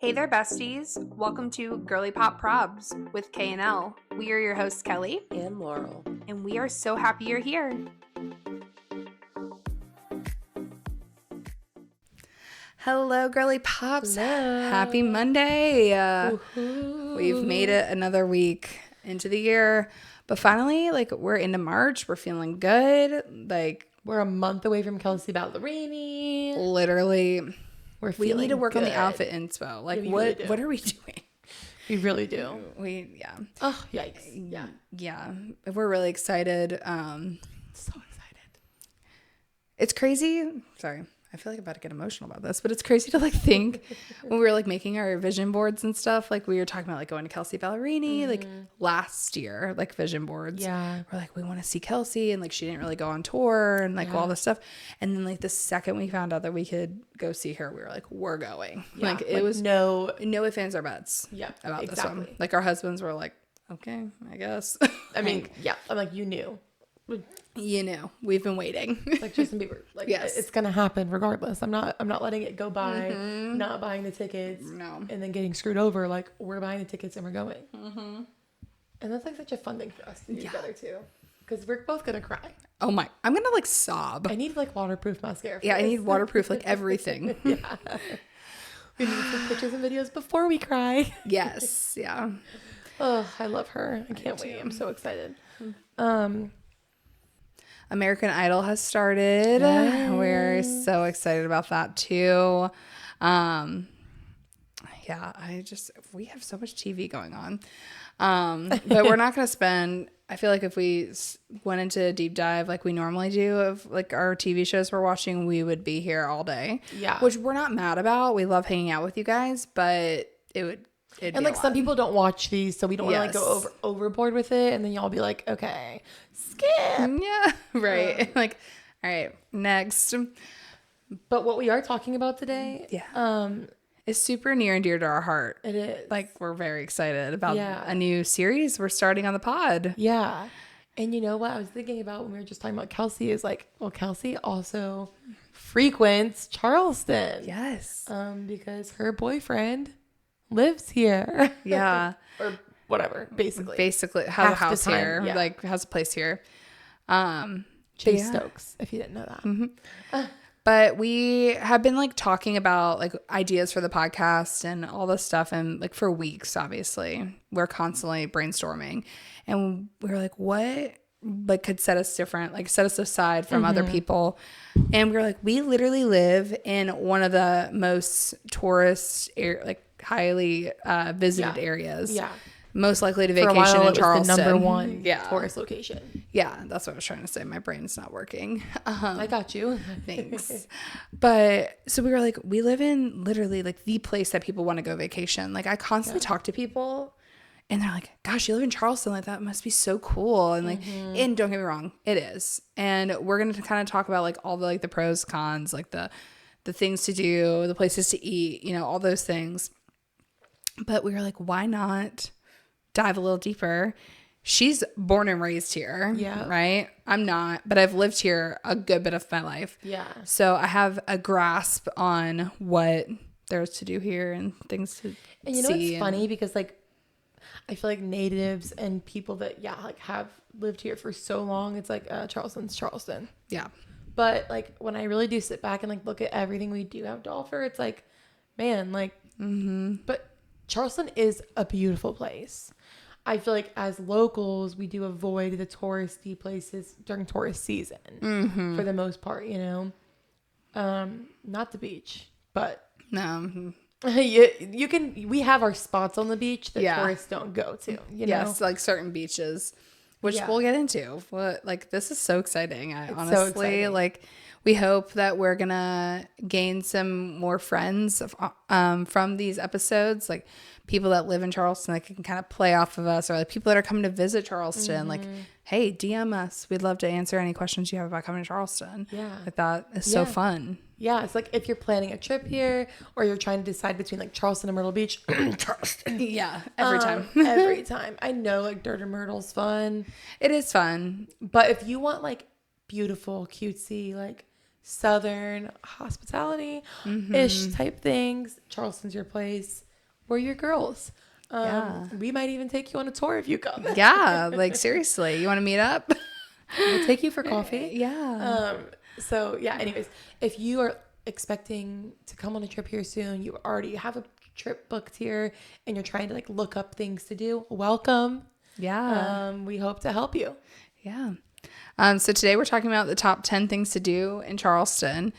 Hey there, besties. Welcome to Girly Pop Probs with K and L. We are your hosts, Kelly and Laurel. and we are so happy you're here. Hello, Girly Pops. Hello. Happy Monday. Woohoo. We've made it another week into the year, but finally, we're into March. We're feeling good. We're a month away from Kelsey Ballerini. Literally, we need to work on the good. outfit inspo. we What really do. what are we doing? We really do. Yeah. Oh, yikes. Yeah. We're really excited. So excited. It's crazy. Sorry. I feel like I'm about to get emotional about this, but it's crazy to think when we were making our vision boards and stuff, we were talking about going to Kelsey Ballerini last year, vision boards. Yeah. We're we want to see Kelsey, and she didn't really go on tour and all this stuff. And then the second we found out that we could go see her, we were we're going. Yeah. It was no ifs, ands, or buts. Yeah, about exactly. this one. Our husbands were okay, I guess. I mean, yeah. I'm you knew. You know, we've been waiting. Justin Bieber. Yes. It's gonna happen regardless. I'm not letting it go by, not buying the tickets. No. And then getting screwed over. We're buying the tickets and we're going. Mm-hmm. And that's such a fun thing for us to do together too. Because we're both gonna cry. Oh my, I'm gonna sob. I need waterproof mascara. Yeah, I need waterproof everything. Yeah. We need some pictures and videos before we cry. Yes, yeah. Oh, I love her. I can't wait. I'm so excited. American Idol has started. Yes. We're so excited about that too. Yeah, we have so much TV going on. But we're not going to spend, I feel if we went into a deep dive like we normally do of our TV shows we're watching, we would be here all day. Yeah. Which we're not mad about. We love hanging out with you guys, but it'd and some people don't watch these, so we don't want to Yes. go overboard with it, and then y'all be okay, skip. Yeah, right. All right, next. But what we are talking about today, It's super near and dear to our heart. it is We're very excited about Yeah. a new series we're starting on the pod. yeah. And you know what I was thinking about when we were just talking about Kelsey is Kelsey also frequents Charleston. Yes. Because her boyfriend lives here. Yeah. Or whatever, basically. Basically, has a Half the house time, here. yeah. Has a place here. Chase yeah. Stokes, if you didn't know that. But we have been talking about ideas for the podcast and all this stuff, and for weeks, obviously we're constantly brainstorming, and we were what could set us different, set us aside from other people. And we were we literally live in one of the most highly visited areas. Yeah. Most likely to For a vacation while, in it was Charleston. the number one tourist location. Yeah, that's what I was trying to say. My brain's not working. I got you. Thanks. But so we were we live in literally the place that people want to go vacation. I constantly talk to people and they're gosh, you live in Charleston. That must be so cool. And and don't get me wrong, it is. And we're going to kind of talk about all the the pros, cons, the things to do, the places to eat, all those things. But we were why not dive a little deeper? She's born and raised here. Yeah. Right? I'm not, but I've lived here a good bit of my life. Yeah. So I have a grasp on what there's to do here and things to And you know what's funny? Because I feel natives and people that have lived here for so long, it's Charleston's Charleston. Yeah. But when I really do sit back and look at everything we do have to offer, it's man, but Charleston is a beautiful place. I feel as locals, we do avoid the touristy places during tourist season for the most part, not the beach, but No. you can, we have our spots on the beach that tourists don't go to, you know? Yes, certain beaches, which we'll get into. This is so exciting. Honestly, so exciting. We hope that we're gonna gain some more friends from these episodes, people that live in Charleston that can kind of play off of us, or people that are coming to visit Charleston. Hey, DM us. We'd love to answer any questions you have about coming to Charleston. Yeah. That is so fun. Yeah, it's if you're planning a trip here or you're trying to decide between Charleston and Myrtle Beach. Charleston. Yeah, every time. Every time. I know Dirt and Myrtle's fun. It is fun. But if you want beautiful, cutesy, Southern hospitality-ish type things, Charleston's your place. we're your girls. We might even take you on a tour if you come. Yeah, like seriously, you want to meet up? We'll take you for coffee. Yeah. So yeah, anyways, if you are expecting to come on a trip here soon, you already have a trip booked here and you're trying to like look up things to do, welcome. Yeah. We hope to help you. Yeah. So today we're talking about the top 10 things to do in Charleston.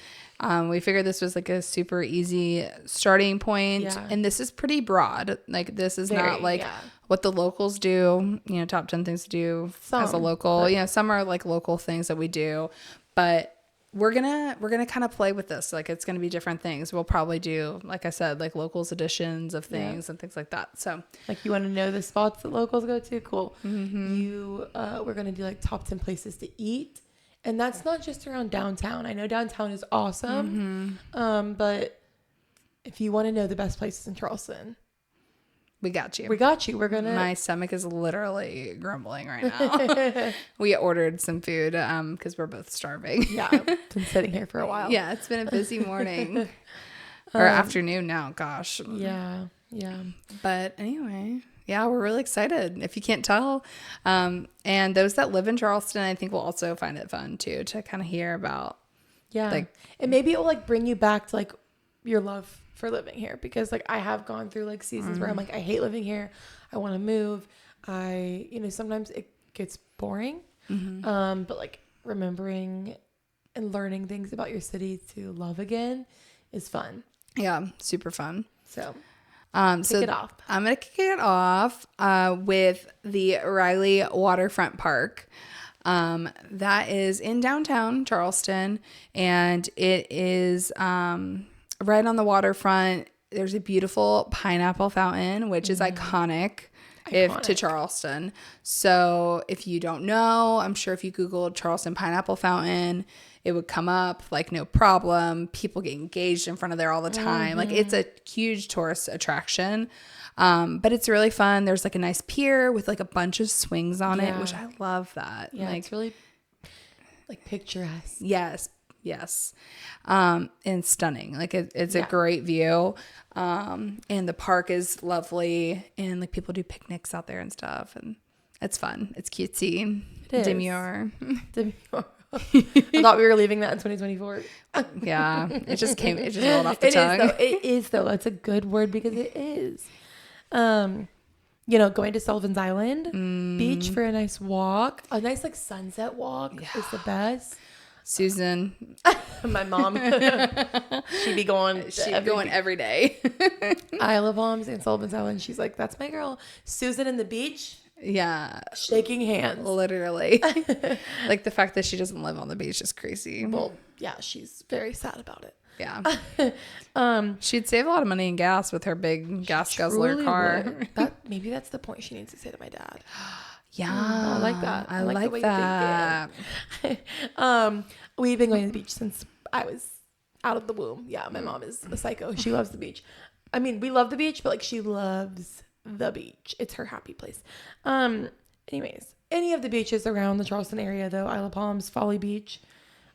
We figured this was like a super easy starting point. Yeah. And this is pretty broad. Like this is Very, not like yeah. what the locals do, top 10 things to do as a local. Some are like local things that we do. But we're gonna kind of play with this. Like it's gonna be different things. We'll probably do, like I said, like locals editions of things and things like that. So like you want to know the spots that locals go to? Cool. We're gonna do like top 10 places to eat, and that's not just around downtown. I know downtown is awesome, but if you want to know the best places in Charleston, we got you. We're gonna. My stomach is literally grumbling right now. We ordered some food because we're both starving. Yeah, been sitting here for a while. Yeah, it's been a busy morning or afternoon now. Gosh. Yeah. But anyway, yeah, we're really excited. If you can't tell, and those that live in Charleston, I think will also find it fun too to kind of hear about. Yeah, like, and maybe it will like bring you back to like your love for living here, because like I have gone through like seasons where I'm like, I hate living here, I want to move. Sometimes it gets boring, but like remembering and learning things about your city to love again is fun. Yeah, super fun. So kick it off. I'm gonna kick it off with the Riley Waterfront Park. That is in downtown Charleston, and it is right on the waterfront. There's a beautiful pineapple fountain, which is iconic to Charleston. So if you don't know, I'm sure if you Googled Charleston Pineapple Fountain, it would come up like no problem. People get engaged in front of there all the time. Like it's a huge tourist attraction. But it's really fun. There's like a nice pier with like a bunch of swings on it, which I love that. Yeah, like, it's really like picturesque. Yes. And stunning. Like it's a great view. And the park is lovely, and like people do picnics out there and stuff, and it's fun. It's cutesy. It is. Demure. I thought we were leaving that in 2024. Yeah. It just rolled off the tongue. It is though. That's a good word because it is. Going to Sullivan's Island beach for a nice walk, a nice like sunset walk is the best. Susan, my mom, she'd be going. Every day. Isle of Palms and Sullivan's Island. She's like, that's my girl. Susan in the beach. Yeah, shaking hands. Literally. Like the fact that she doesn't live on the beach is crazy. Well, yeah, she's very sad about it. Yeah. She'd save a lot of money in gas with her big gas guzzler car. Maybe that's the point she needs to say to my dad. Yeah. I like that. I like that. We've been going to the beach since I was out of the womb. Yeah, my mom is a psycho. She loves the beach. I mean, we love the beach, but like she loves the beach. It's her happy place. Anyways, any of the beaches around the Charleston area though, Isle of Palms, Folly Beach,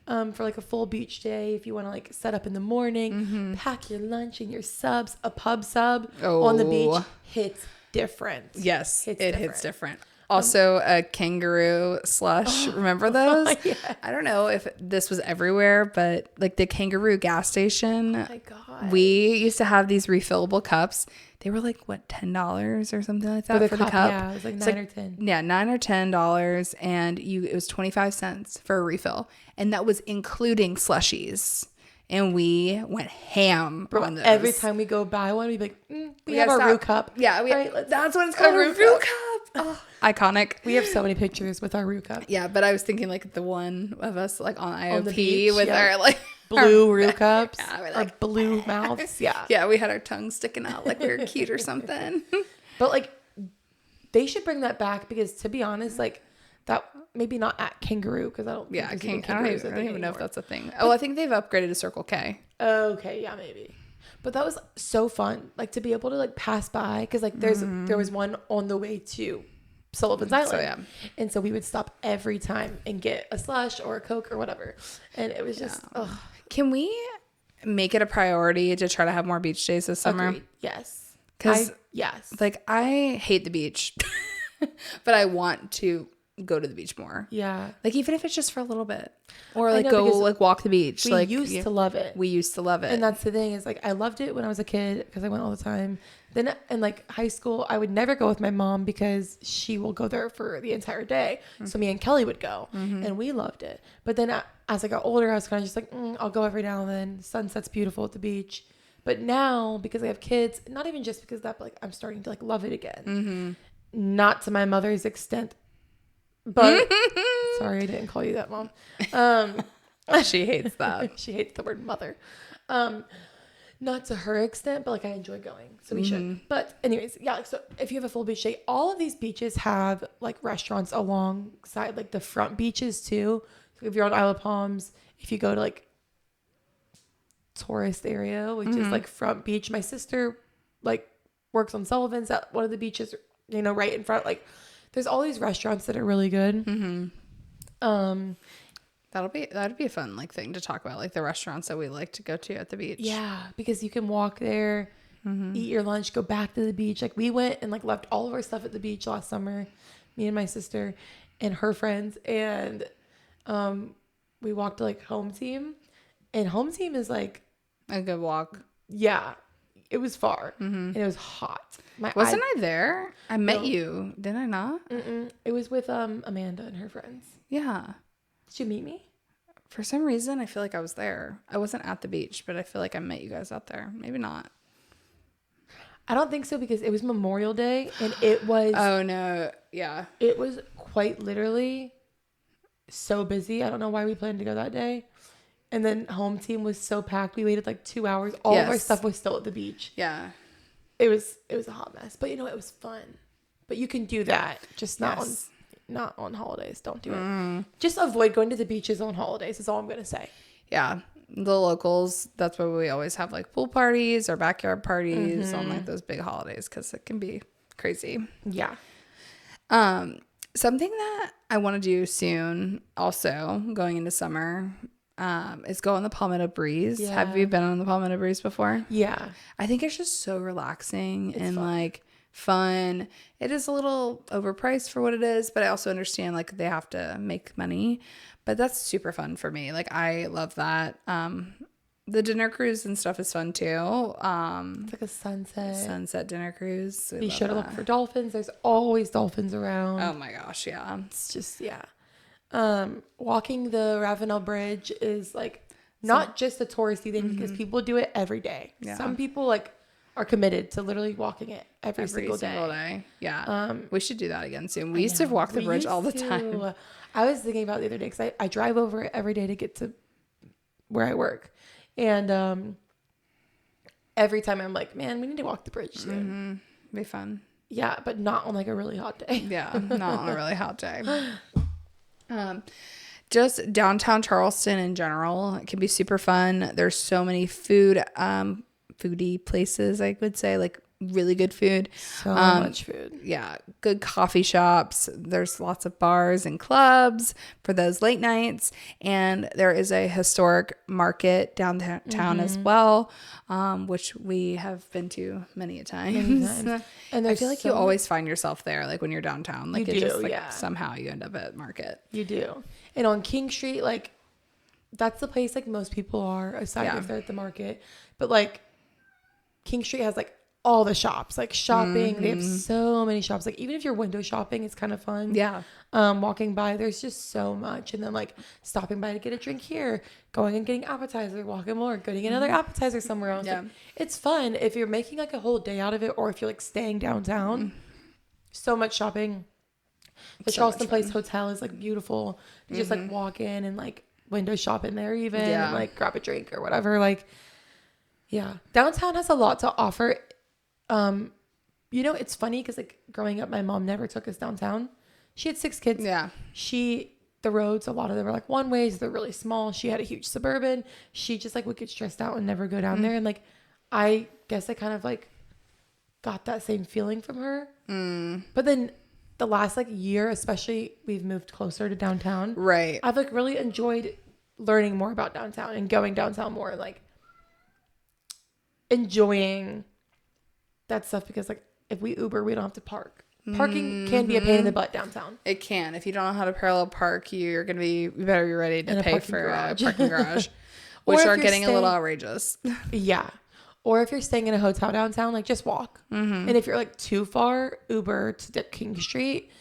for like a full beach day, if you want to like set up in the morning, pack your lunch and your subs, a pub sub on the beach hits different. Yes, hits different. Also, a kangaroo slush. Remember those? Yeah. I don't know if this was everywhere, but like the kangaroo gas station. Oh my God. We used to have these refillable cups. They were like, what, $10 or something like that for the cup? Yeah, it was like $9 or $10. Yeah, $9 or $10. And it was 25 cents for a refill. And that was including slushies. And we went ham on those. Every time we go buy one, we'd be like, we have our Roo cup. Yeah, that's what it's called, a Roo cup. Oh, iconic. We have so many pictures with our Roo cup. Yeah, but I was thinking like the one of us like on IOP on the beach, with our like blue Roo cups, like, our blue mouths. Yeah. Yeah, we had our tongues sticking out like we were cute or something. But like, they should bring that back because to be honest, like that maybe not at Kangaroo because I don't. Yeah, I don't even know if that's a thing. Oh, I think they've upgraded to Circle K. Okay, yeah, maybe. But that was so fun, like to be able to like pass by because like there was one on the way to Sullivan's Island. So, yeah. And so we would stop every time and get a slush or a Coke or whatever. And it was just, Can we make it a priority to try to have more beach days this summer? Agreed. Yes. Because yes. like I hate the beach, but I want to go to the beach more. Yeah. Like even if it's just for a little bit, or like know, go because like walk the beach. We like used to love it. We used to love it. And that's the thing is like I loved it when I was a kid because I went all the time. Then in like high school, I would never go with my mom because she will go there for the entire day. So me and Kelly would go and we loved it. But then as I got older, I was kind of just like, I'll go every now and then. Sunset's beautiful at the beach. But now because I have kids, not even just because that, but like I'm starting to like love it again. Not to my mother's extent, but sorry, I didn't call you that, Mom. She hates that. She hates the word mother. Not to her extent, but like I enjoy going, so we should. But anyways, yeah. So if you have a full beach day, all of these beaches have like restaurants alongside like the front beaches too. So if you're on Isle of Palms, if you go to like tourist area, which is like front beach, my sister like works on Sullivan's at one of the beaches, you know, right in front. Like there's all these restaurants that are really good. That'd be a fun like thing to talk about, like the restaurants that we like to go to at the beach. Yeah, because you can walk there, eat your lunch, go back to the beach. Like we went and like left all of our stuff at the beach last summer, me and my sister and her friends, and we walked to like Home Team, and Home Team is like a good walk. Yeah, it was far and it was hot. Wasn't I there? I met you, did I not? It was with Amanda and her friends. Yeah. Did you meet me? For some reason, I feel like I was there. I wasn't at the beach, but I feel like I met you guys out there. Maybe not. I don't think so because it was Memorial Day and it was... Oh, no. Yeah. It was quite literally so busy. I don't know why we planned to go that day. And then Home Team was so packed. We waited like 2 hours. All of our stuff was still at the beach. Yeah. It was a hot mess. But, you know, it was fun. But you can do that. Just not on holidays. Don't do it. Just avoid going to the beaches on holidays is all I'm going to say. Yeah. The locals, that's why we always have like pool parties or backyard parties on like those big holidays because it can be crazy. Yeah. Something that I want to do soon also going into summer is go on the Palmetto Breeze. Yeah. Have you been on the Palmetto Breeze before? Yeah. I think it's just so relaxing and fun. like fun. It is a little overpriced for what it is, but I also understand like they have to make money. But that's super fun for me. Like I love that. The dinner cruise and stuff is fun too. It's like a sunset Dinner cruise. Be sure to look for dolphins. There's always dolphins around. Oh my gosh, yeah. It's just walking the Ravenel Bridge is like not just a touristy thing because people do it every day. Yeah. Some people like are committed to literally walking it every single day. Yeah. We should do that again soon. We used to walk the bridge all the time. I was thinking about it the other day because I drive over it every day to get to where I work. And every time I'm like, man, we need to walk the bridge soon. Be fun. Yeah, but not on like a really hot day. Yeah, not on a really hot day. Just downtown Charleston in general, it can be super fun. There's so many foodie places, I would say, like really good food. So much food. Yeah, good coffee shops. There's lots of bars and clubs for those late nights. And there is a historic market downtown as well, which we have been to many a times. And I feel like you always find yourself there, like when you're downtown. Like somehow you end up at market. You do. And on King Street, like that's the place like most people are, aside if they're at the market. But like King Street has like all the shops, like shopping. They have so many shops. Like even if you're window shopping, it's kind of fun. Yeah. Walking by, there's just so much. And then like stopping by to get a drink here, going and getting appetizer, walking more, getting another appetizer somewhere else. Yeah. Like, it's fun if you're making like a whole day out of it, or if you're like staying downtown. So much shopping. The Charleston Place Hotel is like beautiful. You just like walk in and like window shop in there even and like grab a drink or whatever. Like, yeah, downtown has a lot to offer. You know, it's funny because like growing up, my mom never took us downtown. She had 6 kids. Yeah. The roads, a lot of them were like one ways. They're really small. She had a huge Suburban. She just like would get stressed out and never go down there. And like, I guess I kind of like got that same feeling from her. But then the last like year, especially, we've moved closer to downtown. Right. I've like really enjoyed learning more about downtown and going downtown more, like enjoying that stuff because like if we Uber, we don't have to park. Parking can be a pain in the butt downtown. It can. If you don't know how to parallel park, you better be ready to pay for a parking garage, which are getting a little outrageous. Yeah. Or if you're staying in a hotel downtown, like just walk. And if you're like too far, Uber to King Street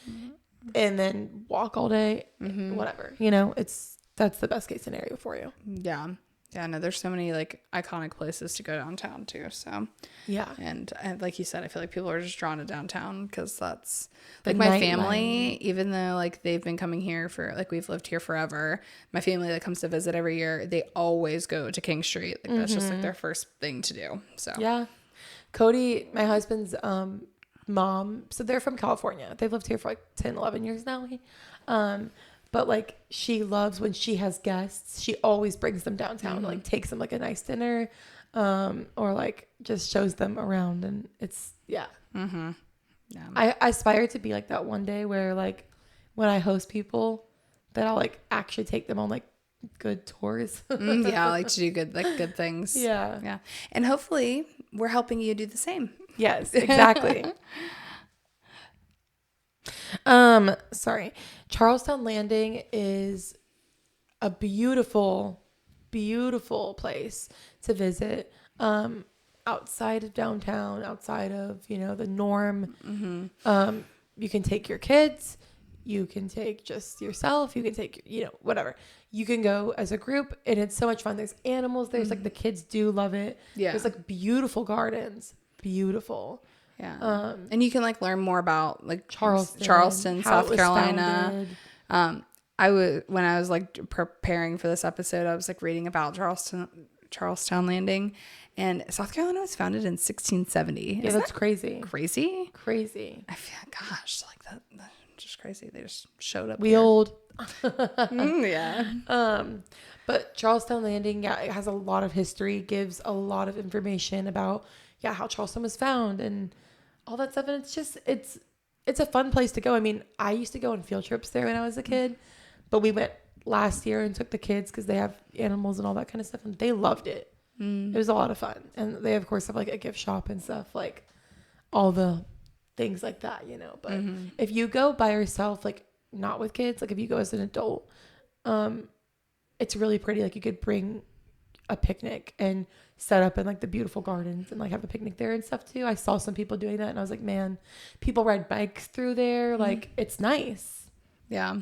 and then walk all day, whatever. You know, that's the best case scenario for you. Yeah. Yeah, no, there's so many like iconic places to go downtown too. So yeah, and like you said, I feel like people are just drawn to downtown because that's like my family. Even though like they've been coming here for like we've lived here forever, my family that comes to visit every year, they always go to King Street. Like that's just like their first thing to do. So yeah, Cody, my husband's mom, so they're from California. They've lived here for like 10, 11 years now. But like she loves when she has guests, she always brings them downtown, like takes them like a nice dinner, or like just shows them around, and it's yeah. I aspire to be like that one day where like when I host people that I'll like actually take them on like good tours. Yeah, I like to do good things. Yeah. And hopefully we're helping you do the same. Yes, exactly. Sorry. Charleston Landing is a beautiful, beautiful place to visit. Outside of downtown, outside of, you know, the norm. You can take your kids, you can take just yourself, you can take, you know, whatever. You can go as a group and it's so much fun. There's animals, there's like the kids do love it. Yeah. There's like beautiful gardens. Beautiful. Yeah. And you can like learn more about like Charleston, South Carolina. When I was like preparing for this episode, I was like reading about Charlestown Landing, and South Carolina was founded in 1670. Yeah, that's crazy. Crazy. I feel, gosh, like that's just crazy. They just showed up. We old. Yeah. But Charlestown Landing, yeah, it has a lot of history, gives a lot of information about how Charleston was found and all that stuff. And it's just, it's a fun place to go. I mean, I used to go on field trips there when I was a kid, but we went last year and took the kids because they have animals and all that kind of stuff, and they loved it. It was a lot of fun. And they, of course, have like a gift shop and stuff, like all the things like that, you know. But if you go by yourself, like not with kids, like if you go as an adult, it's really pretty. Like you could bring a picnic and set up in like the beautiful gardens and like have a picnic there and stuff too. I saw some people doing that and I was like, man, people ride bikes through there. Like it's nice. Yeah.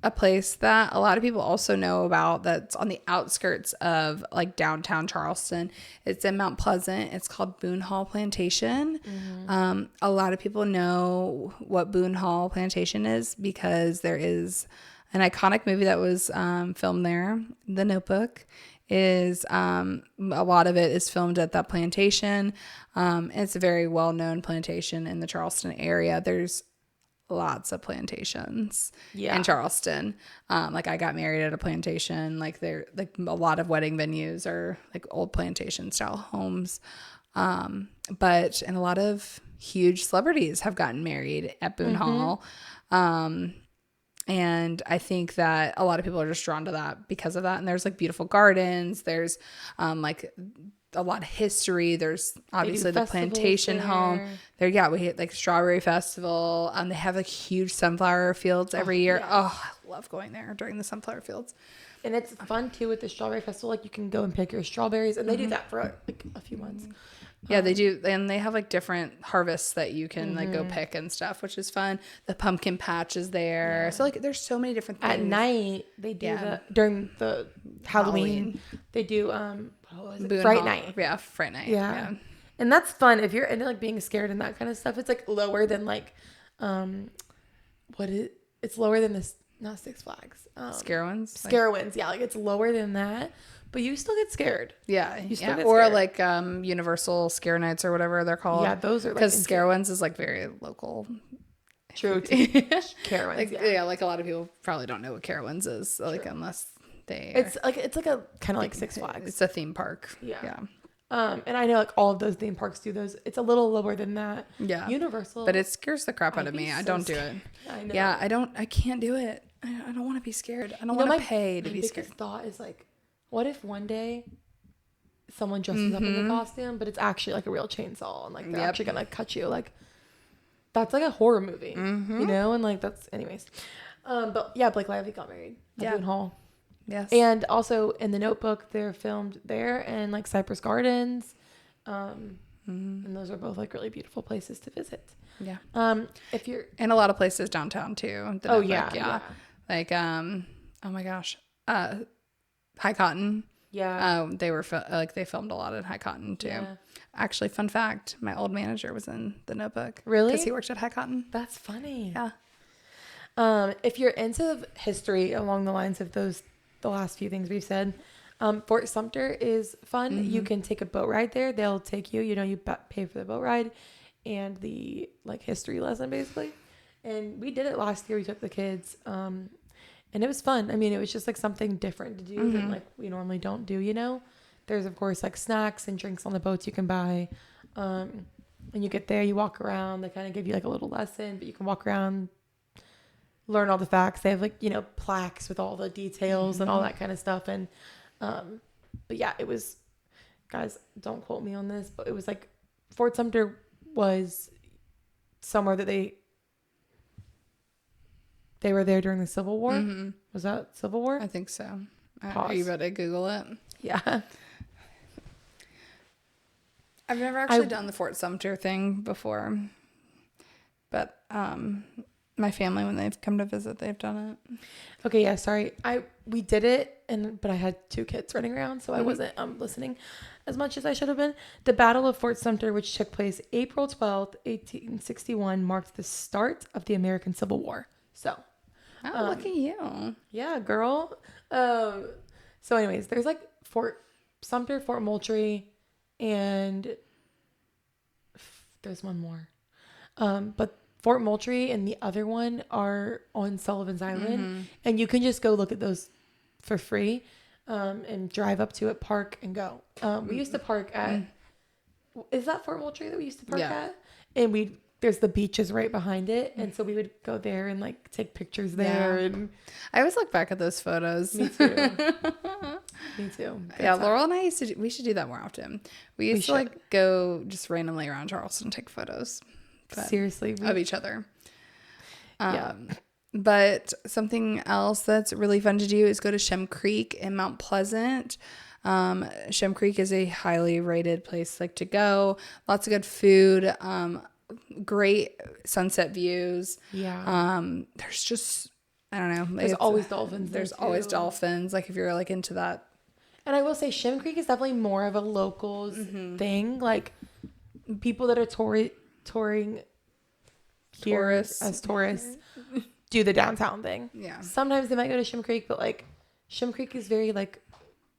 A place that a lot of people also know about that's on the outskirts of like downtown Charleston. It's in Mount Pleasant. It's called Boone Hall Plantation. A lot of people know what Boone Hall Plantation is because there is an iconic movie that was filmed there. The Notebook is a lot of it is filmed at that plantation. It's a very well-known plantation in the Charleston area. There's lots of plantations in Charleston. Like I got married at a plantation. Like there, like a lot of wedding venues are like old plantation style homes. And a lot of huge celebrities have gotten married at Boone Hall. And I think that a lot of people are just drawn to that because of that. And there's like beautiful gardens. There's like a lot of history. There's obviously the plantation home there. Yeah, we hit like Strawberry Festival. They have like huge sunflower fields every year. Yeah. Oh, I love going there during the sunflower fields. And it's fun too with the Strawberry Festival. Like you can go and pick your strawberries, and they do that for like a few months. Yeah, they do. And they have like different harvests that you can like go pick and stuff, which is fun. The pumpkin patch is there. Yeah. So like there's so many different things. At night, they do during the Halloween, they do Fright Night. Yeah, Fright Night. Yeah. And that's fun. If you're into like being scared and that kind of stuff, it's like lower than like it's lower than this, not Six Flags. Scarowinds, yeah, like it's lower than that. But you still get scared. Yeah. You still get scared. Or like Universal Scare Nights or whatever they're called. Yeah, those are like... Because Scarowinds is like very local. True. Carowinds, like, yeah, like a lot of people probably don't know what Carowinds is. Like unless they... It's like a kind of like Six Flags. It's a theme park. Yeah. And I know like all of those theme parks do those. It's a little lower than that. Yeah. Universal. But it scares the crap out of me. I don't do it. I know. Yeah, I can't do it. I don't want to be scared. I don't want to pay to be scared. My biggest thought is like, what if one day someone dresses up in the costume, but it's actually like a real chainsaw, and like they're actually gonna cut you. Like that's like a horror movie, you know? And like that's anyways. But yeah, Blake Lively got married at Boone Hall. Yes. And also in The Notebook, they're filmed there and like Cypress Gardens. And those are both like really beautiful places to visit. Yeah. If you're and a lot of places downtown too. Oh yeah. Like oh my gosh, High Cotton. Yeah. They were they filmed a lot in High Cotton too. Yeah. Actually, fun fact: my old manager was in The Notebook. Really? Because he worked at High Cotton. That's funny. Yeah. If you're into history along the lines of the last few things we've said, Fort Sumter is fun. You can take a boat ride there. They'll take you. You know, you pay for the boat ride and the like history lesson basically. And we did it last year. We took the kids, and it was fun. I mean, it was just like something different to do than like we normally don't do. You know, there's of course like snacks and drinks on the boats you can buy. And you get there, you walk around. They kind of give you like a little lesson, but you can walk around, learn all the facts. They have like, you know, plaques with all the details and all that kind of stuff. And but yeah, it was, guys, don't quote me on this, but it was like Fort Sumter was somewhere that they were there during the Civil War. Was that Civil War? I think so. Are you about to Google it? Yeah. I've never actually done the Fort Sumter thing before, but my family, when they've come to visit, they've done it. Okay, yeah, sorry. We did it, but I had 2 kids running around, so I wasn't listening as much as I should have been. The Battle of Fort Sumter, which took place April 12th, 1861, marked the start of the American Civil War. So, look at you. Yeah, girl. So anyways, there's like Fort Sumter, Fort Moultrie, and there's one more. But Fort Moultrie and the other one are on Sullivan's Island, and you can just go look at those for free, and drive up to it, park, and go. We used to park at, is that Fort Moultrie that we used to park at? And there's the beaches right behind it, and so we would go there and like take pictures there. And I always look back at those photos. Me too. Me too. Good time. Laurel and I we should do that more often. We used to like go just randomly around Charleston and take photos. Seriously, of each other. But something else that's really fun to do is go to Shem Creek in Mount Pleasant. Shem Creek is a highly rated place like to go. Lots of good food. Great sunset views. Yeah. There's just, I don't know. There's always dolphins. There's always dolphins. Like if you're like into that. And I will say Shem Creek is definitely more of a locals thing. Like people that are touring here as tourists do the downtown thing. Yeah. Sometimes they might go to Shem Creek, but like Shem Creek is very like,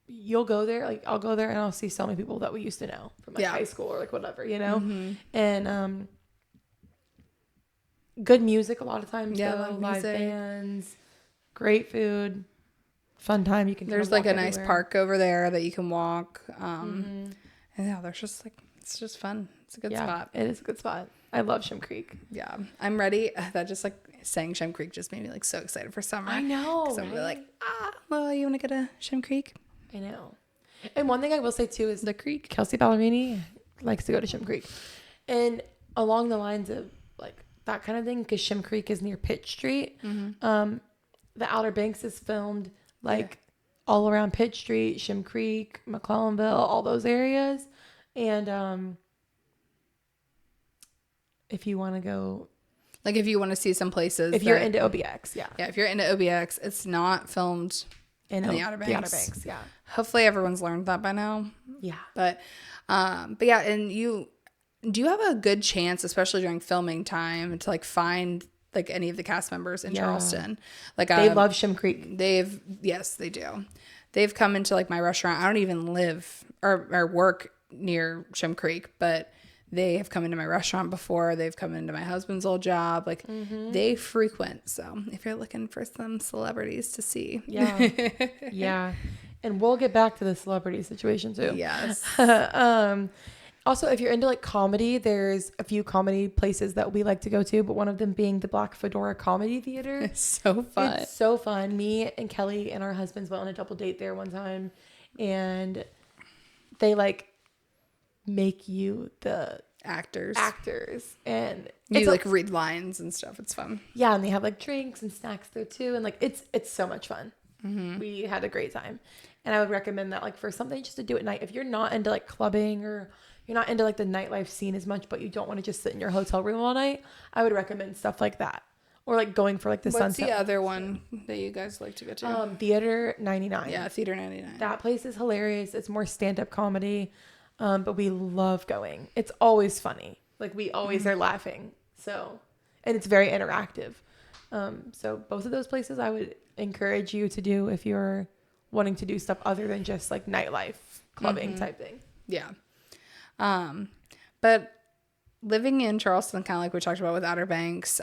you'll go there. Like I'll go there and I'll see so many people that we used to know from like high school or like whatever, you know? And good music a lot of times. Yeah, live bands, great food, fun time. You can there's like a nice park over there that you can walk. And yeah, there's just like, it's just fun. It's a good spot. It is a good spot. I love Shem Creek. Yeah, I'm ready. That just like saying Shem Creek just made me like so excited for summer. I know. Because I'm like, well, you want to go to Shem Creek? I know. And one thing I will say too is the creek. Kelsey Ballerini likes to go to Shem Creek, and along the lines of like that kind of thing, because Shem Creek is near Pitt Street. The Outer Banks is filmed like all around Pitt Street, Shem Creek, McClellanville, all those areas, and if you want to go, like if you want to see some places, if you're into OBX, if you're into OBX, it's not filmed in the Outer Banks. The Outer Banks, Hopefully everyone's learned that by now. Yeah. But yeah, and do you have a good chance, especially during filming time, to like find like any of the cast members in Charleston? Like they love Shem Creek. Yes, they do. They've come into like my restaurant. I don't even live or work near Shem Creek, but they have come into my restaurant before. They've come into my husband's old job. Like they frequent. So if you're looking for some celebrities to see. Yeah. And we'll get back to the celebrity situation too. Yes. Also, if you're into like comedy, there's a few comedy places that we like to go to, but one of them being the Black Fedora Comedy Theater. It's so fun. It's so fun. Me and Kelly and our husbands went on a double date there one time, and they like make you the actors, and you like read lines and stuff. It's fun. Yeah, and they have like drinks and snacks there too, and like it's so much fun. We had a great time, and I would recommend that like for something just to do at night. If you're not into like clubbing or you're not into like the nightlife scene as much, but you don't want to just sit in your hotel room all night, I would recommend stuff like that. Or like going for like the sunset. What's the other one that you guys like to go to? Theater 99. Yeah, Theater 99. That place is hilarious. It's more stand-up comedy, but we love going. It's always funny. Like we always are laughing. So, and it's very interactive. So both of those places I would encourage you to do if you're wanting to do stuff other than just like nightlife, clubbing type thing. Yeah. But living in Charleston, kind of like we talked about with Outer Banks,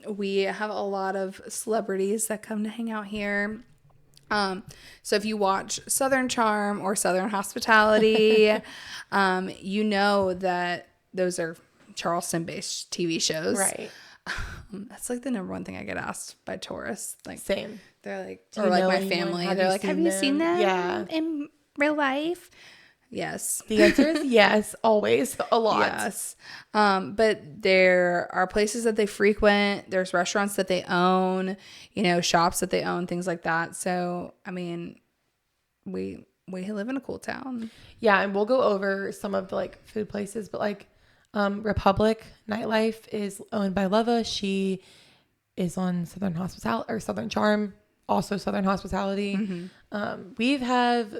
we have a lot of celebrities that come to hang out here. So if you watch Southern Charm or Southern Hospitality, you know that those are Charleston-based TV shows. Right. That's like the number one thing I get asked by tourists. Like, same. They're like, Do or you like know my anyone? family. Have They're you like, seen have you them? seen them Yeah. in real life? Yes. The answer is yes, always, a lot. Yes. But there are places that they frequent. There's restaurants that they own, you know, shops that they own, things like that. So, I mean, we live in a cool town. Yeah, and we'll go over some of the like food places, but like Republic Nightlife is owned by Leva. She is on Southern Hospitality or Southern Charm, also Southern Hospitality. We've have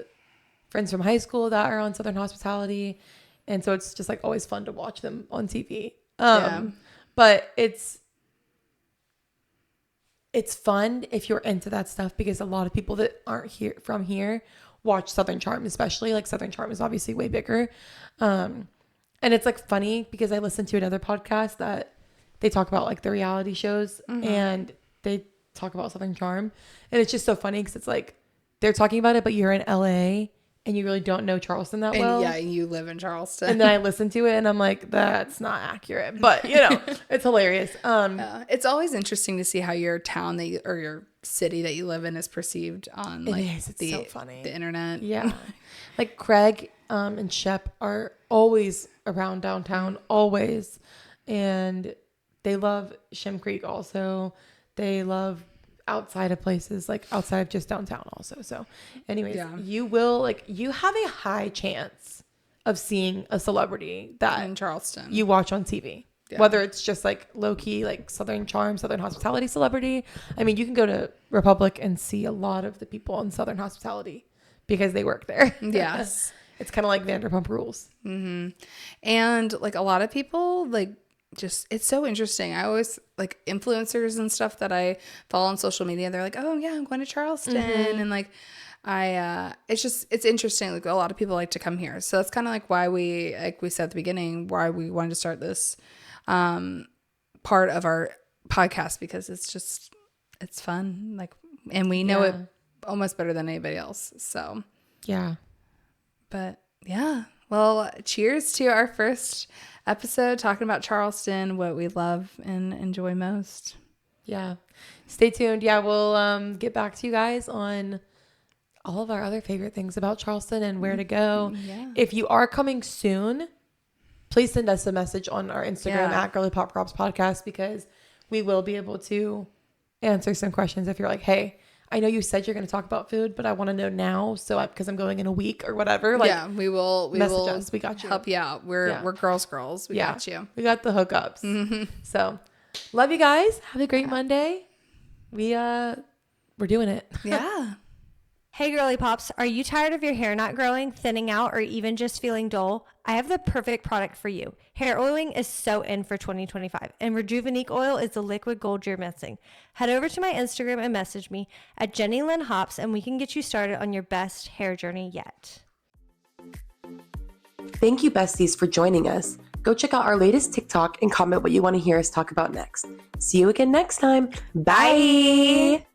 friends from high school that are on Southern Hospitality, and so it's just like always fun to watch them on TV. But it's fun if you're into that stuff, because a lot of people that aren't from here watch Southern Charm, especially. Like Southern Charm is obviously way bigger. And it's like funny because I listened to another podcast that they talk about like the reality shows and they talk about Southern Charm, and it's just so funny because it's like they're talking about it, but you're in LA and you really don't know Charleston that well. Yeah, you live in Charleston. And then I listen to it and I'm like, that's not accurate. But, you know, it's hilarious. It's always interesting to see how your town or your city that you live in is perceived on like It's so funny. The internet. Yeah. Like Craig and Shep are always around downtown, always. And they love Shem Creek also. They love outside of places, like outside of just downtown also. So anyways, you will like, you have a high chance of seeing a celebrity that in Charleston you watch on TV, whether it's just like low key, like Southern Charm, Southern Hospitality celebrity. I mean, you can go to Republic and see a lot of the people in Southern Hospitality because they work there. Yes. It's kind of like Vanderpump Rules. And like a lot of people like, just it's so interesting. I always like influencers and stuff that I follow on social media. They're like, oh yeah, I'm going to Charleston. And like it's interesting. Like a lot of people like to come here. So that's kind of like why we said at the beginning, why we wanted to start this part of our podcast, because it's fun. Like, and we know it almost better than anybody else. So yeah. But yeah. Well, cheers to our first episode talking about Charleston, what we love and enjoy most. Yeah. Stay tuned. Yeah, we'll get back to you guys on all of our other favorite things about Charleston and where to go. Yeah. If you are coming soon, please send us a message on our Instagram at Girly Pop Props Podcast, because we will be able to answer some questions if you're like, hey, I know you said you're going to talk about food, but I want to know now. So because I'm going in a week or whatever. Like, we will message us. We got you. Help you out. We're girls. We got you. We got the hookups. So love you guys. Have a great Monday. We're doing it. Yeah. Hey Girly Pops, are you tired of your hair not growing, thinning out, or even just feeling dull? I have the perfect product for you. Hair oiling is so in for 2025, and Rejuvenique Oil is the liquid gold you're missing. Head over to my Instagram and message me at Jenny Lynn Hops, and we can get you started on your best hair journey yet. Thank you, besties, for joining us. Go check out our latest TikTok and comment what you want to hear us talk about next. See you again next time. Bye.